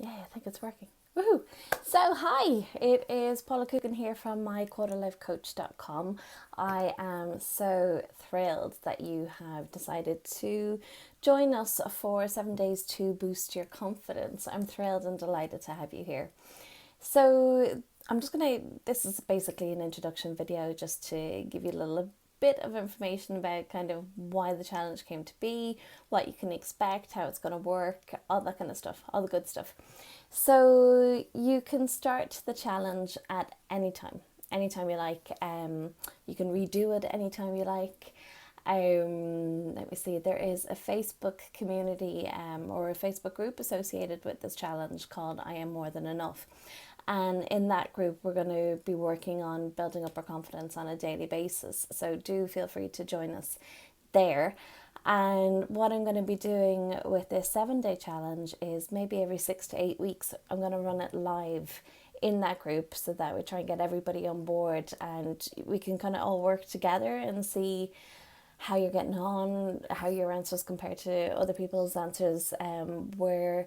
Yeah, I think it's working. Woohoo! So, hi, it is Paula Coogan here from myquarterlifecoach.com. I am so thrilled that you have decided to join us for 7 days to boost your confidence. I'm thrilled and delighted to have you here. So, this is basically an introduction video just to give you a little bit of information about kind of why the challenge came to be, what you can expect, how it's going to work, all that kind of stuff, all the good stuff. So you can start the challenge at anytime you like. You can redo it anytime you like. Let me see, there is a Facebook community or a Facebook group associated with this challenge called I Am More Than Enough. And in that group, we're going to be working on building up our confidence on a daily basis. So do feel free to join us there. And what I'm going to be doing with this 7 day challenge is maybe every 6 to 8 weeks, I'm going to run it live in that group so that we try and get everybody on board and we can kind of all work together and see how you're getting on, how your answers compare to other people's answers, where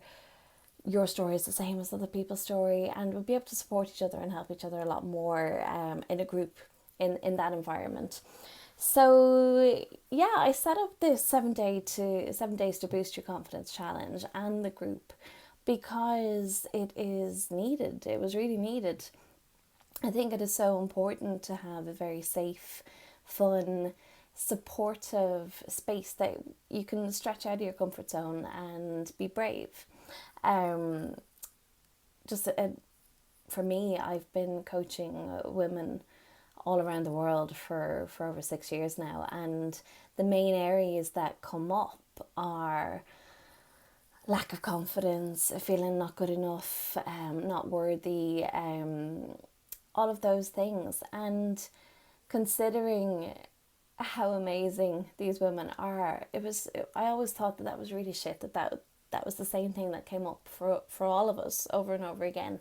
your story is the same as other people's story, and we'll be able to support each other and help each other a lot more in a group in that environment. So yeah, I set up this 7 days to boost your confidence challenge and the group because it is needed. It was really needed. I think it is so important to have a very safe, fun, supportive space that you can stretch out of your comfort zone and be brave. Um, just for me, I've been coaching women all around the world for over 6 years now, and the main areas that come up are lack of confidence, feeling not good enough, not worthy, all of those things. And considering how amazing these women are, I always thought that was really shit, that was the same thing that came up for all of us over and over again.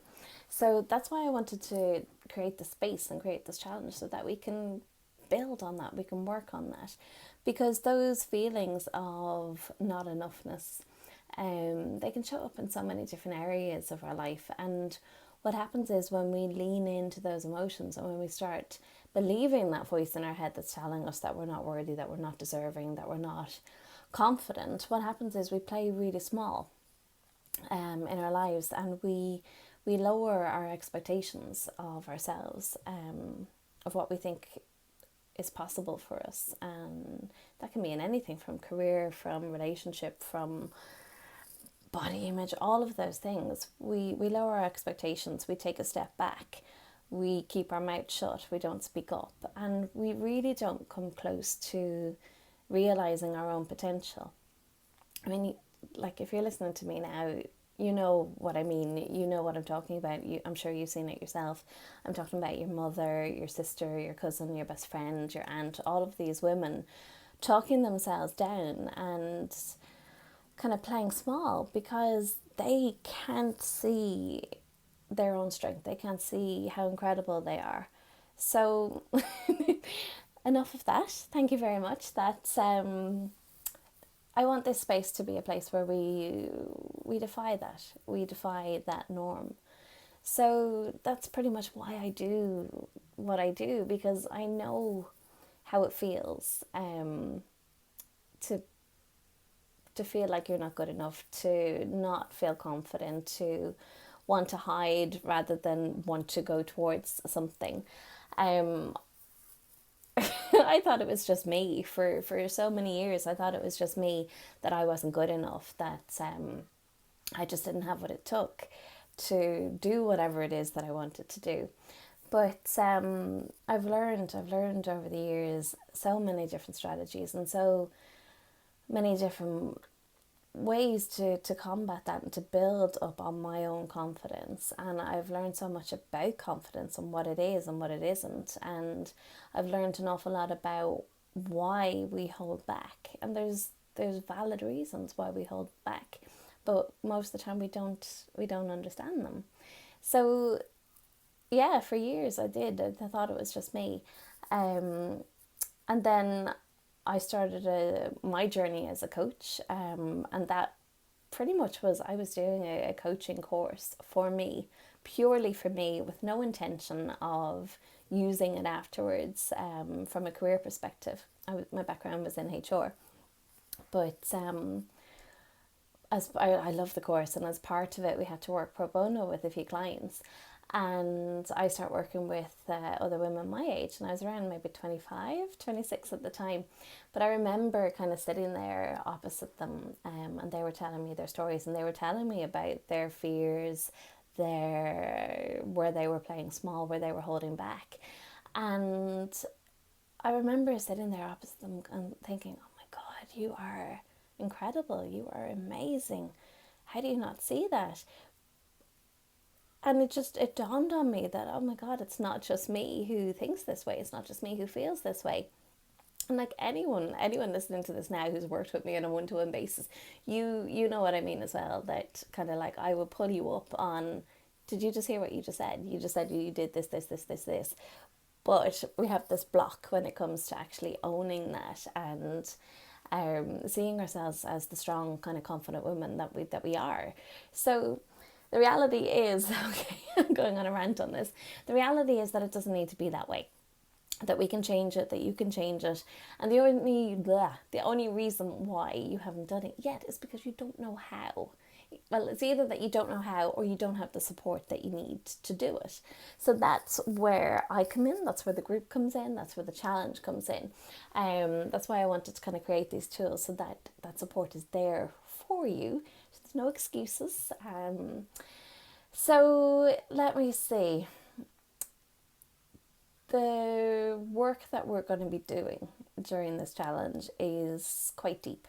So that's why I wanted to create the space and create this challenge so that we can build on that, we can work on that. Because those feelings of not enoughness, they can show up in so many different areas of our life. And what happens is when we lean into those emotions and when we start believing that voice in our head that's telling us that we're not worthy, that we're not deserving, that we're not confident, what happens is we play really small in our lives, and we lower our expectations of ourselves, of what we think is possible for us. And that can be in anything from career, from relationship, from body image, all of those things. We lower our expectations, we take a step back, we keep our mouth shut, we don't speak up, and we really don't come close to realizing our own potential. I mean, like, if you're listening to me now, you know what I mean. You know what I'm talking about. I'm sure you've seen it yourself. I'm talking about your mother, your sister, your cousin, your best friend, your aunt, all of these women talking themselves down and kind of playing small because they can't see their own strength. They can't see how incredible they are. So enough of that. Thank you very much. That's I want this space to be a place where we defy that. We defy that norm. So that's pretty much why I do what I do, because I know how it feels to feel like you're not good enough, to not feel confident, to want to hide rather than want to go towards something. I thought it was just me for so many years. I thought it was just me, that I wasn't good enough, that I just didn't have what it took to do whatever it is that I wanted to do. But I've learned over the years so many different strategies and so many different ways to combat that and to build up on my own confidence. And I've learned so much about confidence and what it is and what it isn't. And I've learned an awful lot about why we hold back. And there's valid reasons why we hold back, but most of the time we don't understand them. So yeah, for years I thought it was just me. And then I started my journey as a coach, and that pretty much was I was doing a coaching course for me, purely for me, with no intention of using it afterwards from a career perspective. My background was in HR, but as I love the course, and as part of it we had to work pro bono with a few clients, and I started working with other women my age, and I was around maybe 25, 26 at the time. But I remember kind of sitting there opposite them, and they were telling me their stories, and they were telling me about their fears, where they were playing small, where they were holding back. And I remember sitting there opposite them and thinking, oh my God, you are incredible, you are amazing. How do you not see that? And it dawned on me that, oh my God, it's not just me who thinks this way, it's not just me who feels this way. And like anyone listening to this now who's worked with me on a one-to-one basis, you know what I mean as well, that kind of like I will pull you up on, did you just hear what you just said? You just said you did this. But we have this block when it comes to actually owning that, and seeing ourselves as the strong, kind of confident women that we are. So the reality is, okay, I'm going on a rant on this. The reality is that it doesn't need to be that way. That we can change it, that you can change it. And the only reason why you haven't done it yet is because you don't know how. Well, it's either that you don't know how, or you don't have the support that you need to do it. So that's where I come in. That's where the group comes in. That's where the challenge comes in. That's why I wanted to kind of create these tools, so that that support is there for you. So there's no excuses. So let me see. The work that we're going to be doing during this challenge is quite deep.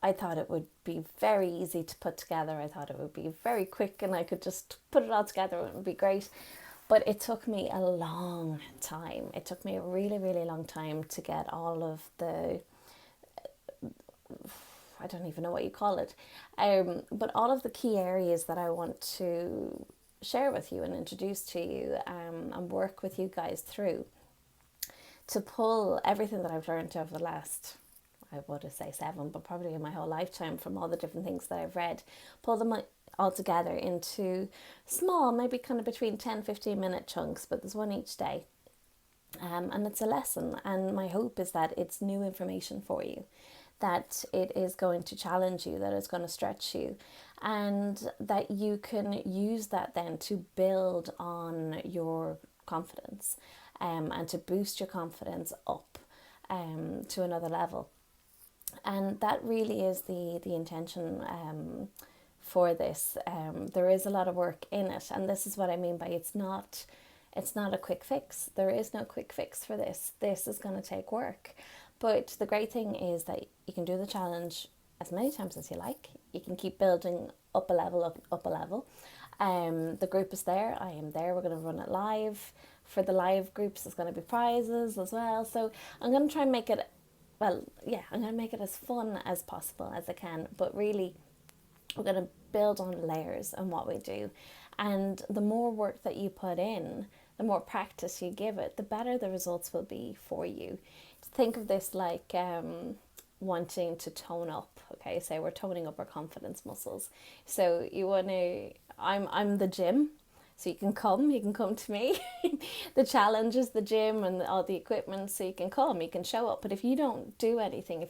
I thought it would be very easy to put together. I thought it would be very quick and I could just put it all together and it would be great. But it took me a long time. It took me a really, really long time to get all of the, I don't even know what you call it, but all of the key areas that I want to share with you and introduce to you, and work with you guys through, to pull everything that I've learned over the last, I would say 7, but probably in my whole lifetime, from all the different things that I've read, pull them all together into small, maybe kind of between 10-15 minute chunks, but there's one each day. And it's a lesson, and my hope is that it's new information for you, that it is going to challenge you, that it's going to stretch you, and that you can use that then to build on your confidence, and to boost your confidence up to another level. And that really is the intention for this. There is a lot of work in it, and this is what I mean by it's not a quick fix. There is no quick fix for this. This is going to take work. But the great thing is that you can do the challenge as many times as you like. You can keep building up a level, up a level. The group is there. I am there. We're going to run it live. For the live groups, there's going to be prizes as well. So I'm going to try and make it, I'm going to make it as fun as possible as I can. But really, we're going to build on layers on what we do. And the more work that you put in, the more practice you give it, the better the results will be for you. Think of this like wanting to tone up. Okay, say we're toning up our confidence muscles. So you want to, I'm the gym, so you can come to me. The challenge is the gym and all the equipment, so you can show up. But if you don't do anything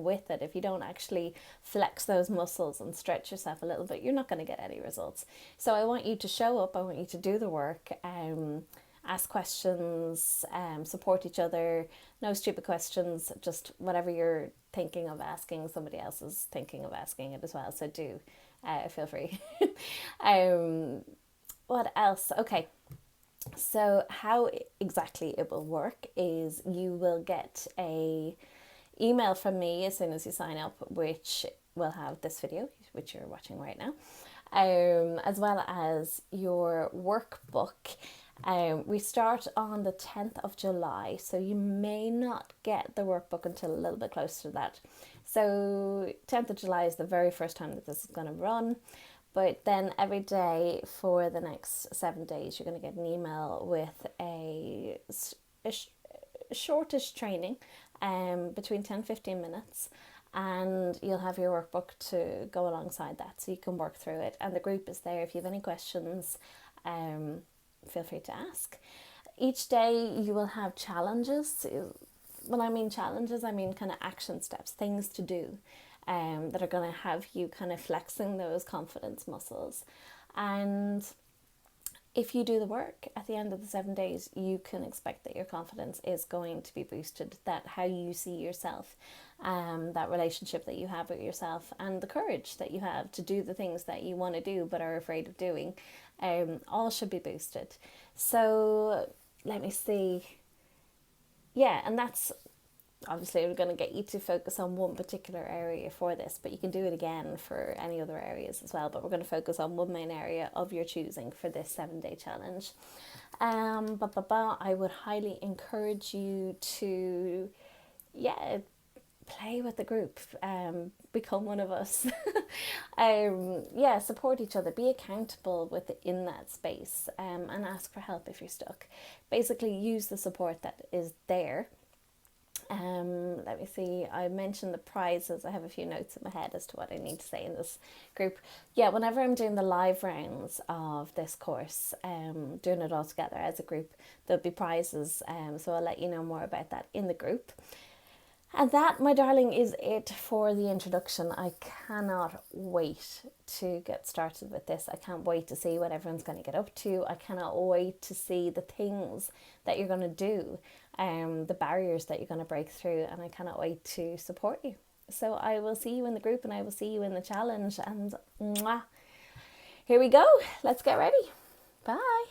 with it, if you don't actually flex those muscles and stretch yourself a little bit, you're not going to get any results. So I want you to show up. I want you to do the work. Ask questions, support each other. No stupid questions, just whatever you're thinking of asking, somebody else is thinking of asking it as well. So do feel free. What else? Okay, so how exactly it will work is you will get a email from me as soon as you sign up, which will have this video, which you're watching right now, as well as your workbook. We start on the 10th of July, so you may not get the workbook until a little bit closer to that. So 10th of July is the very first time that this is going to run. But then every day for the next 7 days, you're going to get an email with a shortish training, between 10-15 minutes. and you'll have your workbook to go alongside that, so you can work through it. And the group is there if you have any questions. Feel free to ask. Each day you will have challenges. When I mean challenges, I mean kind of action steps, things to do, that are going to have you kind of flexing those confidence muscles. And if you do the work at the end of the 7 days, you can expect that your confidence is going to be boosted, that how you see yourself, that relationship that you have with yourself, and the courage that you have to do the things that you want to do but are afraid of doing, all should be boosted. So let me see. Yeah, and that's obviously we're going to get you to focus on one particular area for this, but you can do it again for any other areas as well. But we're going to focus on one main area of your choosing for this 7-day challenge. I would highly encourage you to, play with the group, become one of us. Support each other, be accountable within that space, and ask for help if you're stuck. Basically, use the support that is there. Let me see, I mentioned the prizes. I have a few notes in my head as to what I need to say in this group. Yeah, whenever I'm doing the live rounds of this course, doing it all together as a group, there'll be prizes, so I'll let you know more about that in the group. And that, my darling, is it for the introduction. I cannot wait to get started with this. I can't wait to see what everyone's going to get up to. I cannot wait to see the things that you're going to do, the barriers that you're going to break through, and I cannot wait to support you. So I will see you in the group, and I will see you in the challenge, and mwah. Here we go. Let's get ready. Bye.